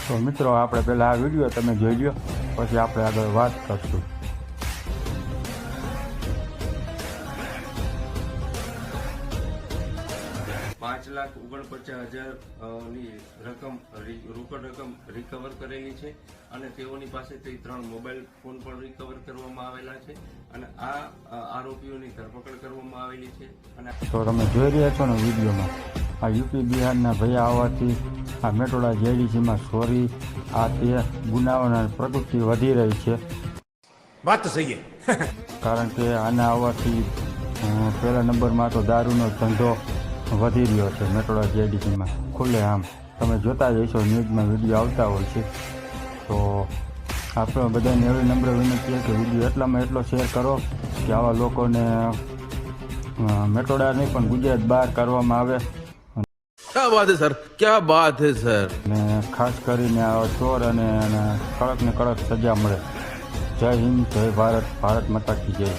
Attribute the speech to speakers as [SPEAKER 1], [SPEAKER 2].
[SPEAKER 1] તો મિત્રો આપણે પહેલાં આ વિડીયો તમે જોઈ લો, પછી આપણે આગળ વાત કરશું.
[SPEAKER 2] ₹5,49,000 રકમ રોકડ રકમ રિકવર કરેલી છે અને તેઓની પાસેથી 3 મોબાઈલ ફોન પણ રિકવર કરવામાં આવેલા છે અને આ આરોપીઓની ધરપકડ કરવામાં આવેલી છે. અને
[SPEAKER 1] તો તમે જોઈ રહ્યા છો ને વિડીયોમાં, આ યુપી બિહારના ભૈયા આવવાથી આ મેટોડા જેડીસીમાં ચોરી આ તે ગુનાઓની પ્રવૃત્તિ વધી રહી છે.
[SPEAKER 3] વાત તો સહી છે.
[SPEAKER 1] કારણ કે આના આવવાથી પહેલા નંબરમાં તો દારૂનો ધંધો વધી રહ્યો છે મેટોડા જેડીસીમાં ખુલ્લે આમ. તમે જોતા જ હશો, ન્યૂઝમાં વિડીયો આવતા હોય છે. તો આપણે બધાને એવી નમ્ર વિનંતી છે કે વિડીયો એટલામાં એટલો શેર કરો કે આવા લોકોને મેટોડા નહીં પણ ગુજરાત બહાર કરવામાં આવે.
[SPEAKER 3] क्या बात है सर, क्या बात है सर.
[SPEAKER 1] અને ખાસ કરીને આ ચોર અને કડક ને કડક સજા મળે. જય હિન્દ, જય ભારત, ભારત માતા કી જય.